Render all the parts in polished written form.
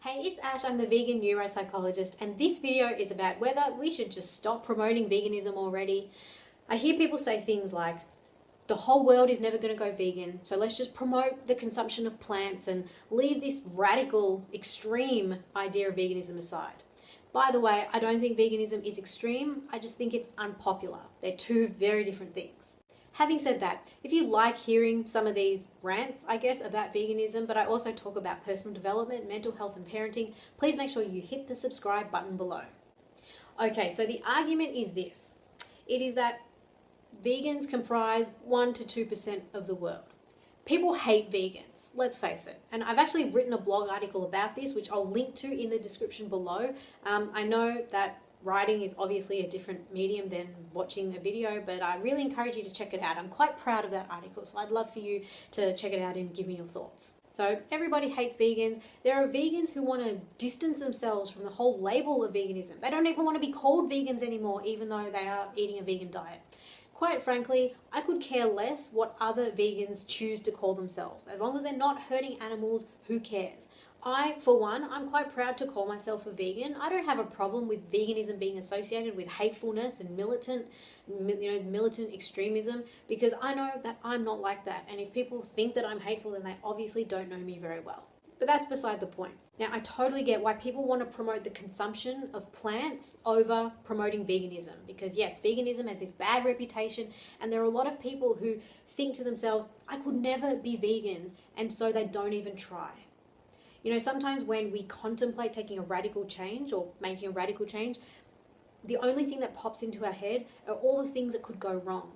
Hey, it's Ash, I'm the vegan neuropsychologist, and this video is about whether we should just stop promoting veganism already. I hear people say things like, the whole world is never going to go vegan, so let's just promote the consumption of plants and leave this radical, extreme idea of veganism aside. By the way, I don't think veganism is extreme, I just think it's unpopular. They're two very different things. Having said that, if you like hearing some of these rants, I guess, about veganism, but I also talk about personal development, mental health and parenting, please make sure you hit the subscribe button below. Okay, so the argument is this. It is that vegans comprise 1 to 2% of the world. People hate vegans, let's face it. And I've actually written a blog article about this, which I'll link to in the description below. I know that writing is obviously a different medium than watching a video, but I really encourage you to check it out. I'm quite proud of that article, so I'd love for you to check it out and give me your thoughts. So everybody hates vegans. There are vegans who want to distance themselves from the whole label of veganism. They don't even want to be called vegans anymore, even though they are eating a vegan diet. Quite frankly, I could care less what other vegans choose to call themselves. As long as they're not hurting animals, who cares? For one, I'm quite proud to call myself a vegan. I don't have a problem with veganism being associated with hatefulness and militant extremism, because I know that I'm not like that. And if people think that I'm hateful, then they obviously don't know me very well. But that's beside the point. Now, I totally get why people want to promote the consumption of plants over promoting veganism. Because yes, veganism has this bad reputation, and there are a lot of people who think to themselves, I could never be vegan, and so they don't even try. You know, sometimes when we contemplate taking a radical change or making a radical change, the only thing that pops into our head are all the things that could go wrong.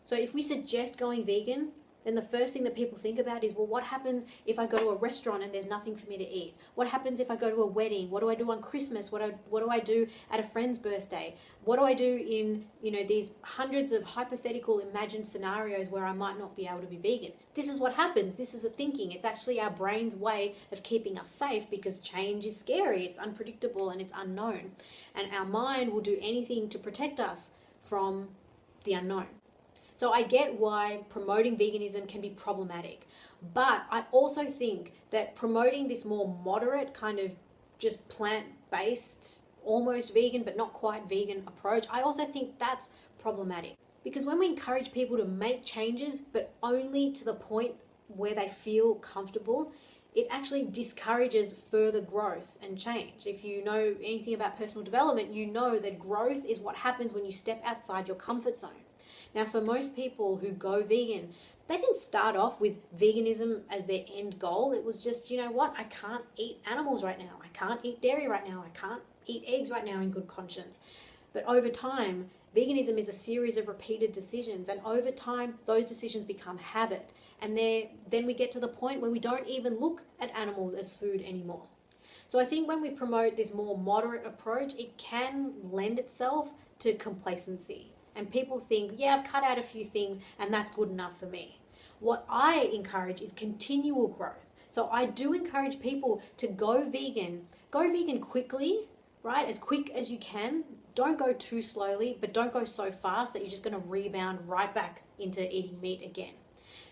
So if we suggest going vegan, then the first thing that people think about is, well, what happens if I go to a restaurant and there's nothing for me to eat? What happens if I go to a wedding? What do I do on Christmas? What do I do at a friend's birthday? What do I do in, these hundreds of hypothetical imagined scenarios where I might not be able to be vegan? This is what happens. This is a thinking. It's actually our brain's way of keeping us safe, because change is scary. It's unpredictable and it's unknown. And our mind will do anything to protect us from the unknown. So I get why promoting veganism can be problematic, but I also think that promoting this more moderate kind of just plant-based, almost vegan but not quite vegan approach, I also think that's problematic. Because when we encourage people to make changes but only to the point where they feel comfortable, it actually discourages further growth and change. If you know anything about personal development, you know that growth is what happens when you step outside your comfort zone. Now, for most people who go vegan, they didn't start off with veganism as their end goal. It was just, I can't eat animals right now. I can't eat dairy right now. I can't eat eggs right now in good conscience. But over time, veganism is a series of repeated decisions. And over time, those decisions become habit. And then we get to the point where we don't even look at animals as food anymore. So I think when we promote this more moderate approach, it can lend itself to complacency. And people think, yeah, I've cut out a few things and that's good enough for me. What I encourage is continual growth. So I do encourage people to go vegan quickly, right? As quick as you can. Don't go too slowly, but don't go so fast that you're just going to rebound right back into eating meat again.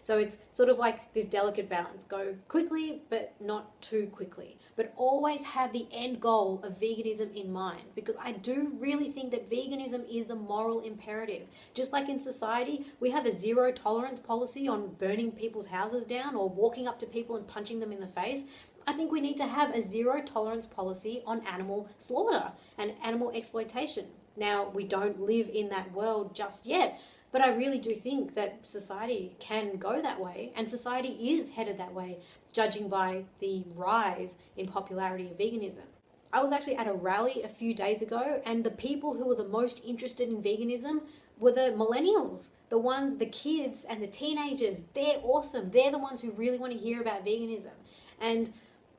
So it's sort of like this delicate balance. Go quickly, but not too quickly. But always have the end goal of veganism in mind, because I do really think that veganism is the moral imperative. Just like in society, we have a zero tolerance policy on burning people's houses down or walking up to people and punching them in the face. I think we need to have a zero tolerance policy on animal slaughter and animal exploitation. Now, we don't live in that world just yet, but I really do think that society can go that way, and society is headed that way, judging by the rise in popularity of veganism. I was actually at a rally a few days ago, and the people who were the most interested in veganism were the millennials, the kids and the teenagers. They're awesome. They're the ones who really want to hear about veganism. And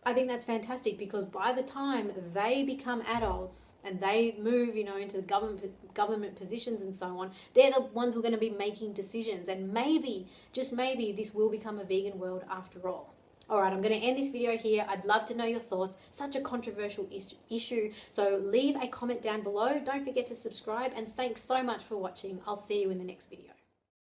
I think that's fantastic, because by the time they become adults and they move, into government positions and so on, they're the ones who are going to be making decisions. And maybe, just maybe, this will become a vegan world after all. All right, I'm going to end this video here. I'd love to know your thoughts. Such a controversial issue. So leave a comment down below. Don't forget to subscribe, and thanks so much for watching. I'll see you in the next video.